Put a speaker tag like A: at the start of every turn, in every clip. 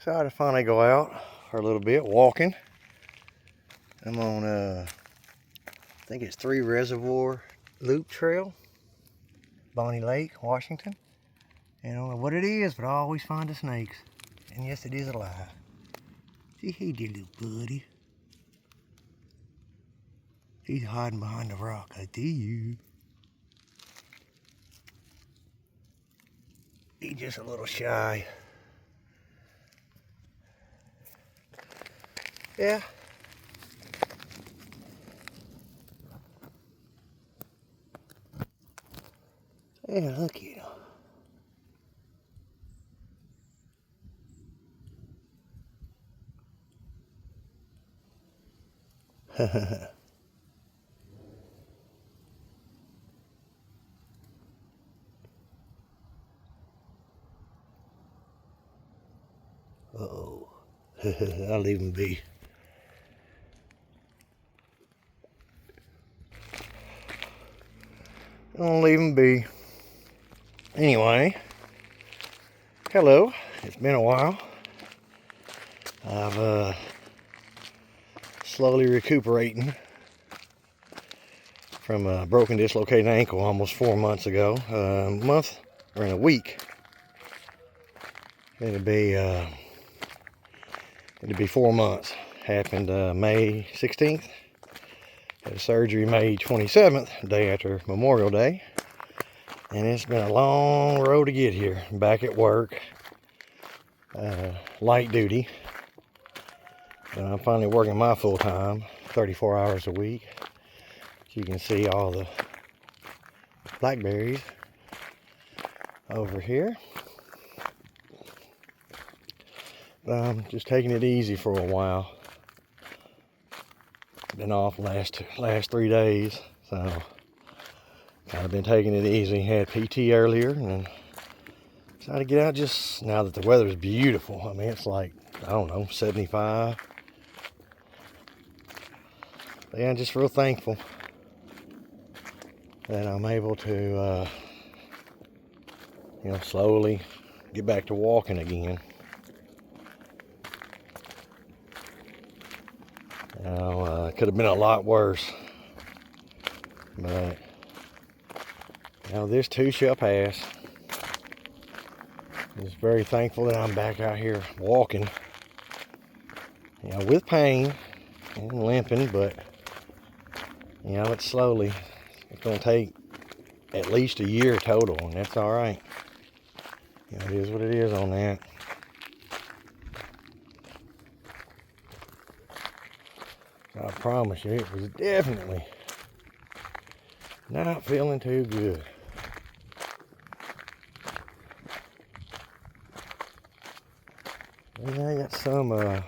A: Decided to finally go out for a little bit walking. I'm on I think it's 3 Reservoir Loop Trail, Bonney Lake, Washington. And I don't know what it is, but I always find the snakes. And yes, it is alive. See, hey there, little buddy. He's hiding behind the rock. I see you. He's just a little shy. Yeah. Yeah, look at him. Uh-oh. I'll leave him be. I'll leave him be. Anyway, hello. It's been a while. I've slowly recuperating from a broken dislocated ankle almost 4 months ago. A month or in a week. It'll be 4 months. Happened May 16th. Had surgery May 27th, day after Memorial Day. And it's been a long road to get here. Back at work, light duty. But I'm finally working my full time, 34 hours a week. You can see all the blackberries over here. But I'm just taking it easy for a while. Been off last 3 days, so I've been taking it easy. Had PT earlier and decided to get out just now that the weather is beautiful. I mean, it's like, I don't know, 75. But yeah, I'm just real thankful that I'm able to, slowly get back to walking again. It could have been a lot worse, but this too shall pass. I'm just very thankful that I'm back out here walking, with pain and limping, but it's slowly. It's going to take at least a year total, and that's all right. It is what it is on that. I promise you, it was definitely not feeling too good. And I got some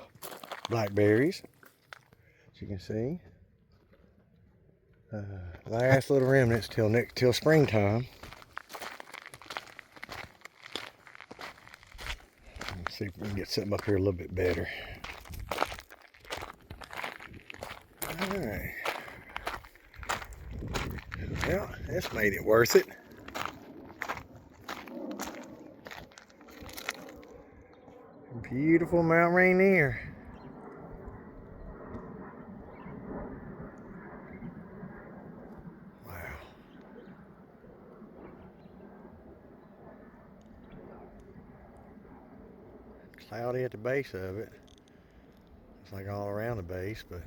A: blackberries, as you can see. Last little remnants till springtime. Let's see if we can get something up here a little bit better. Alright. Well, that's made it worth it. Beautiful Mount Rainier. Wow. Cloudy at the base of it. It's like all around the base, but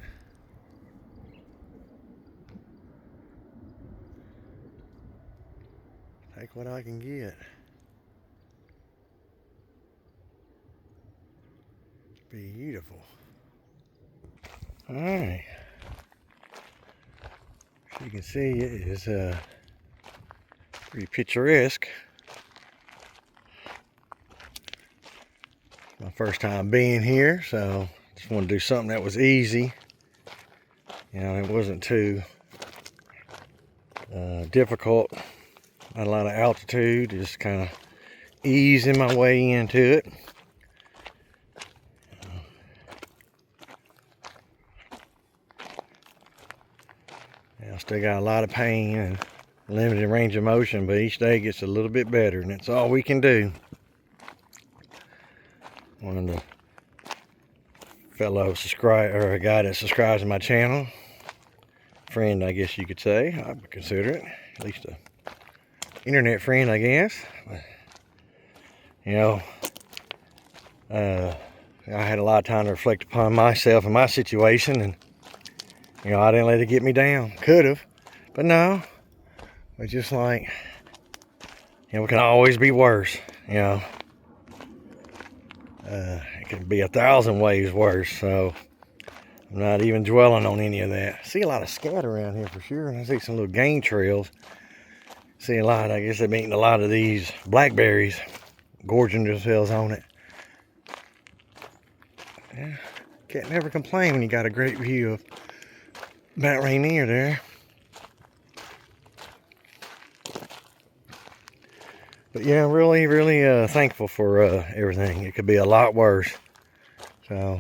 A: take what I can get. Beautiful. Alright. As you can see, it is pretty picturesque. My first time being here, so just want to do something that was easy. It wasn't too difficult. Not a lot of altitude, just kind of easing my way into it. I still got a lot of pain and limited range of motion, but each day gets a little bit better, and that's all we can do. One of the fellow subscriber, or a guy that subscribes to my channel. Friend, I guess you could say. I would consider it. At least a internet friend, I guess. You know, I had a lot of time to reflect upon myself and my situation, and you know, I didn't let it get me down. Could have, but no. It's just like, you know, it can always be worse. You know, it can be 1,000 ways worse. So I'm not even dwelling on any of that. I see a lot of scat around here for sure, and I see some little game trails. See a lot. I guess they've been eating a lot of these blackberries, gorging themselves on it. Yeah, can't never complain when you got a great view of Mount Rainier there. But yeah, I'm really, really thankful for everything. It could be a lot worse. So,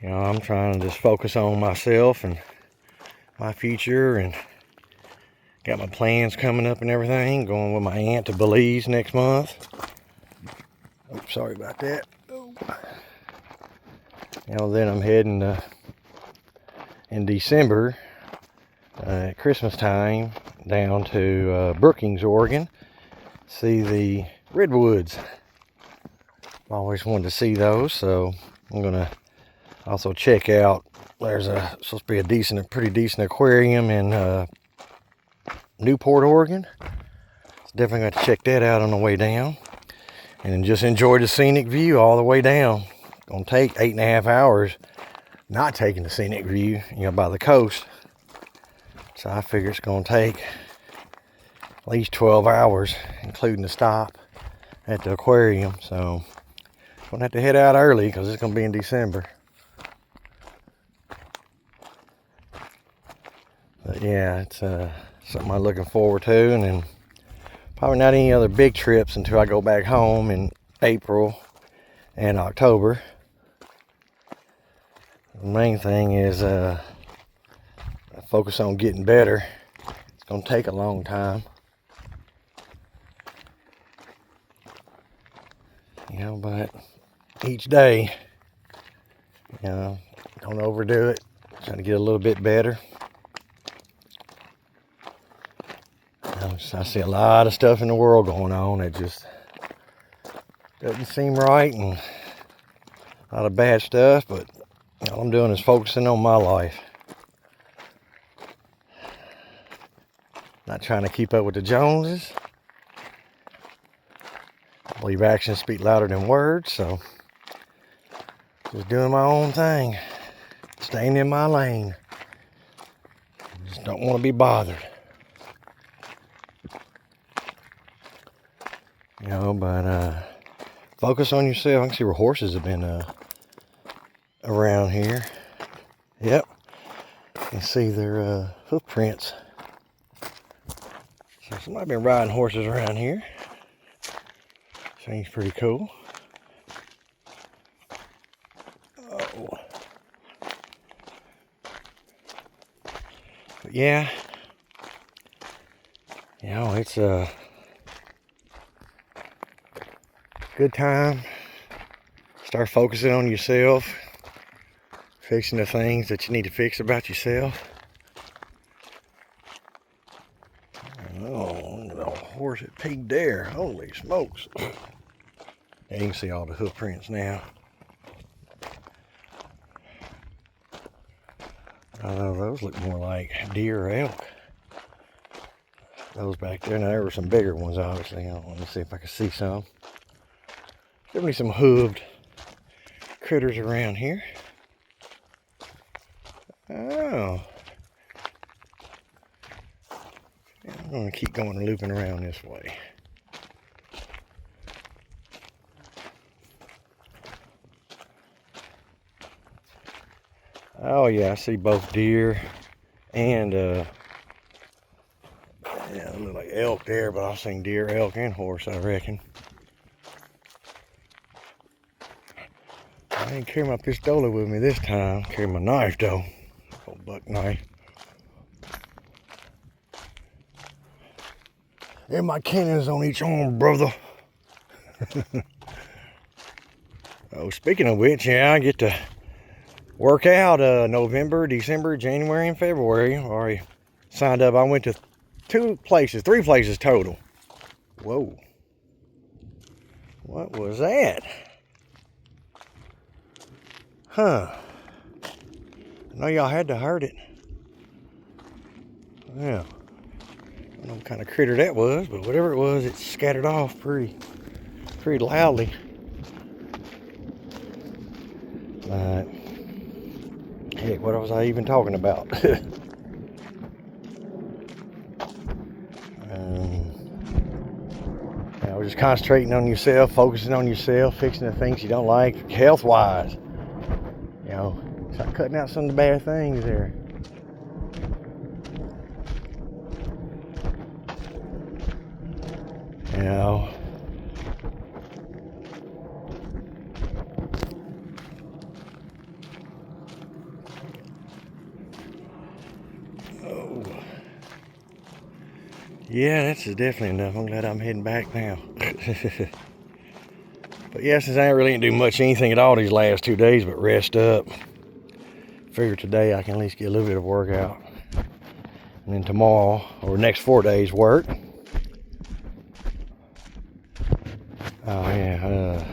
A: you know, I'm trying to just focus on myself and my future, and got my plans coming up and everything. Going with my aunt to Belize next month. Oops, sorry about that. You know, then I'm heading in December at Christmas time down to Brookings, Oregon. See the redwoods. I've always wanted to see those, so I'm gonna also check out. There's supposed to be a pretty decent aquarium in Newport, Oregon. So definitely got to check that out on the way down, and then just enjoy the scenic view all the way down. It's gonna take 8.5 hours not taking the scenic view, you know, by the coast. So I figure it's gonna take at least 12 hours, including the stop at the aquarium. So I'm gonna have to head out early because it's gonna be in December. But yeah, it's something I'm looking forward to, and then probably not any other big trips until I go back home in April and October. The main thing is focus on getting better. It's gonna take a long time. You know, but each day, you know, don't overdo it. Trying to get a little bit better. You know, I see a lot of stuff in the world going on that just doesn't seem right, and a lot of bad stuff, but all I'm doing is focusing on my life. Not trying to keep up with the Joneses. I believe actions speak louder than words, so just doing my own thing, staying in my lane. Just don't want to be bothered. You know, but focus on yourself. I can see where horses have been around here. Yep, you can see their hoof prints. So somebody been riding horses around here. Seems pretty cool. Oh. But yeah, you know, it's a good time. Start focusing on yourself, fixing the things that you need to fix about yourself. Oh, look at the horse that pegged there. Holy smokes. Yeah, you can see all the hoof prints now. Those look more like deer or elk. Those back there. Now, there were some bigger ones, obviously. Let me see if I can see some. Definitely some hooved critters around here. Oh. Yeah, I'm going to keep going and looping around this way. Oh yeah, I see both deer and yeah, it look like elk there, but I've seen deer, elk, and horse, I reckon. I didn't carry my pistola with me this time. Carry my knife though, old buck knife. And my cannons on each arm, brother. Oh, speaking of which, yeah, I get to work out November, December, January, and February. I already signed up. I went to 3 places total. Whoa. What was that? Huh. I know y'all had to heard it. Yeah. I don't know what kind of critter that was, but whatever it was, it scattered off pretty loudly. But heck, what was I even talking about? I was just concentrating on yourself, focusing on yourself, fixing the things you don't like, health-wise. You know, start cutting out some of the bad things there. You know. Oh. Yeah, that's definitely enough. I'm glad I'm heading back now. But yeah, since I ain't really do much anything at all these last 2 days but rest up, figure today I can at least get a little bit of workout. And then tomorrow, or next 4 days work. Oh yeah,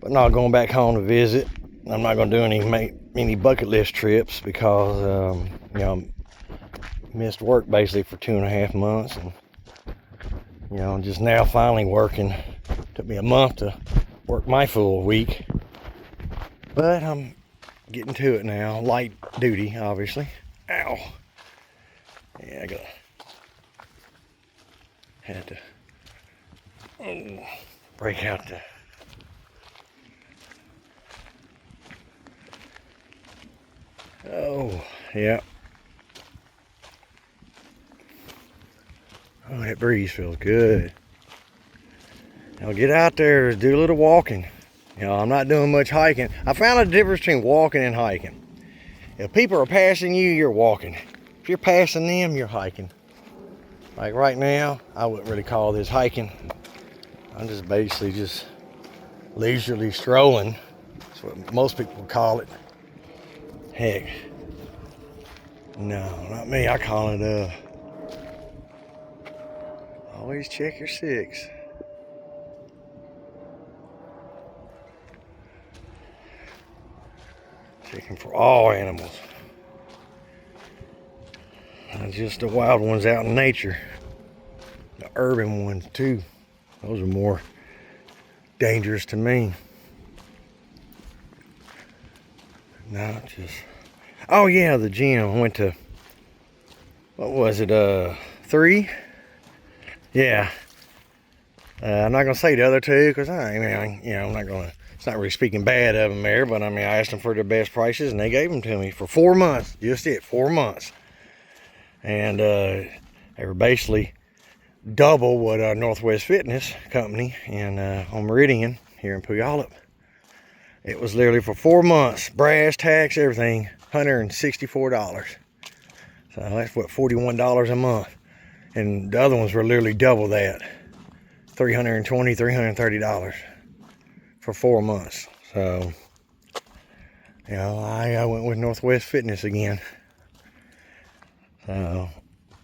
A: but not going back home to visit. I'm not going to do any bucket list trips because, you know, missed work basically for 2.5 months. And, you know, just now finally working. Took me a month to work my full week. But I'm getting to it now. Light duty, obviously. Ow. Yeah, had to break out the yeah. Oh, that breeze feels good. Now get out there, do a little walking. You know, I'm not doing much hiking. I found a difference between walking and hiking. If people are passing you, you're walking. If you're passing them, you're hiking. Like right now, I wouldn't really call this hiking. I'm just basically just leisurely strolling. That's what most people would call it. Heck, no, not me. I call it always check your 6. Checking for all animals. Not just the wild ones out in nature. The urban ones too. Those are more dangerous to me. Not just... Oh yeah, the gym. I went to... What was it? 3? Yeah. I'm not gonna say the other 2 because I'm not gonna. It's not really speaking bad of them there, but I mean, I asked them for their best prices and they gave them to me for 4 months. Just 4 months. And they were basically double what Northwest Fitness Company on Meridian here in Puyallup. It was literally for 4 months, brass, tax, everything, $164. So that's what, $41 a month. And the other ones were literally double that, $320, $330 for 4 months. So, you know, I went with Northwest Fitness again. So,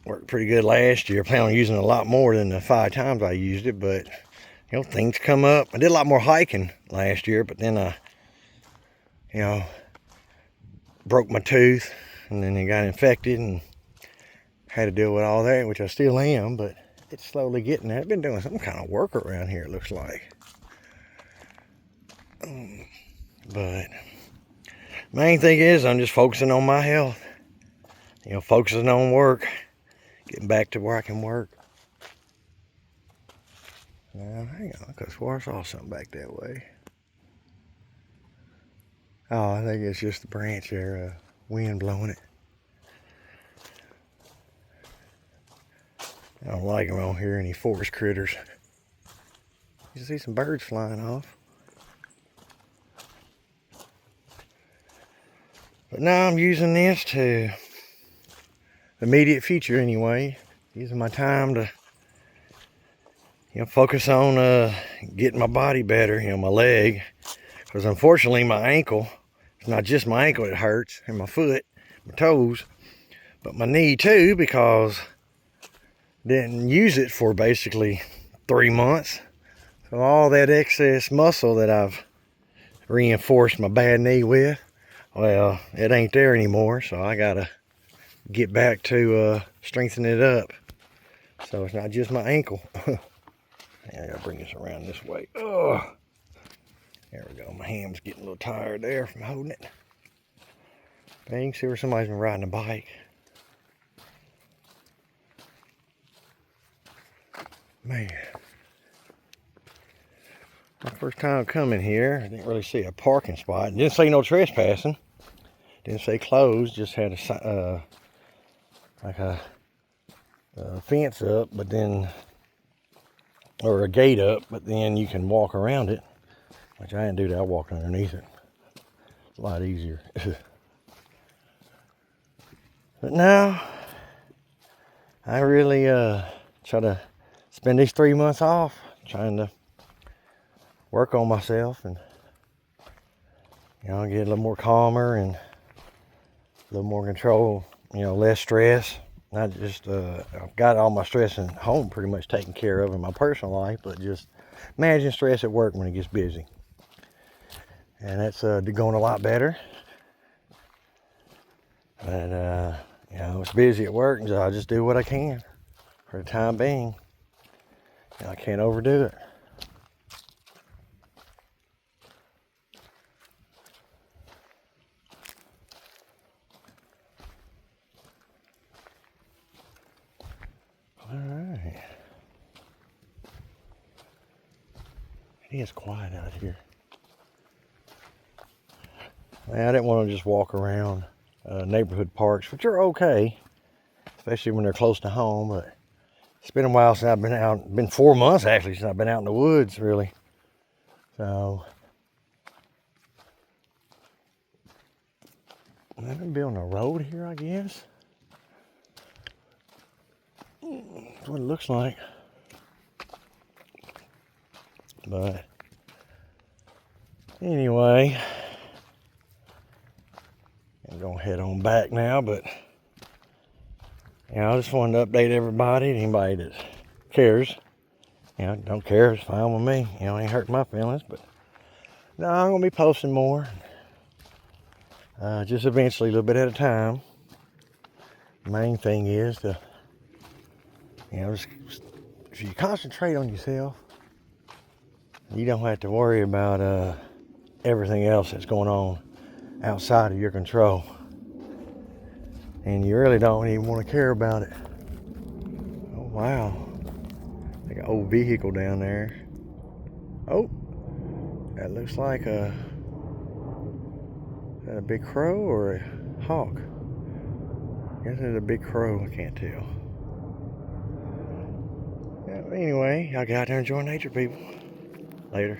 A: worked pretty good last year. Plan on using it a lot more than the 5 times I used it, but you know, things come up. I did a lot more hiking last year, but then I, you know, broke my tooth and then it got infected and had to deal with all that, which I still am, but it's slowly getting there. I've been doing some kind of work around here, it looks like. But main thing is I'm just focusing on my health. You know, focusing on work. Getting back to where I can work. Now, hang on, because I saw something back that way. Oh, I think it's just the branch there, wind blowing it. I don't like them. I don't hear any forest critters. You see some birds flying off. But now I'm using this to immediate future anyway. Using my time to, you know, focus on getting my body better, you know, my leg. Because unfortunately my ankle It's not just my ankle that hurts and my foot, my toes, but my knee too, because didn't use it for basically 3 months. So all that excess muscle that I've reinforced my bad knee with, well, it ain't there anymore. So I gotta get back to strengthening it up. So it's not just my ankle. I gotta bring this around this way. Oh, there we go. My hand's getting a little tired there from holding it. But you can see where somebody's been riding a bike. Man, my first time coming here, I didn't really see a parking spot. Didn't say no trespassing. Didn't say closed. Just had a like a fence up, but then, or a gate up, but then you can walk around it. Which I didn't do that. I walked underneath it. It's a lot easier. But now, I really try to spend these 3 months off trying to work on myself and, you know, get a little more calmer and a little more control, you know, less stress. Not just, I've got all my stress at home pretty much taken care of in my personal life, but just managing stress at work when it gets busy. And that's going a lot better. But, you know, it's busy at work, and so I just do what I can for the time being. You know, I can't overdo it. All right. It is quiet out here. I didn't want to just walk around neighborhood parks, which are okay, especially when they're close to home, but it's been a while since I've been out. Been 4 months actually since I've been out in the woods, really. So I'm gonna be on the road here, I guess. That's what it looks like. But anyway, I'm gonna head on back now, but you know, I just wanted to update everybody, anybody that cares. You know, don't care, it's fine with me. You know, it ain't hurt my feelings, but no, I'm gonna be posting more. Just eventually, a little bit at a time. The main thing is to, you know, just if you concentrate on yourself, you don't have to worry about everything else that's going on outside of your control. And you really don't even want to care about it. Oh, wow. Like an old vehicle down there. Oh, that looks like a big crow or a hawk. I guess it's a big crow, I can't tell. Yeah, anyway, y'all get out there and enjoy nature, people. Later.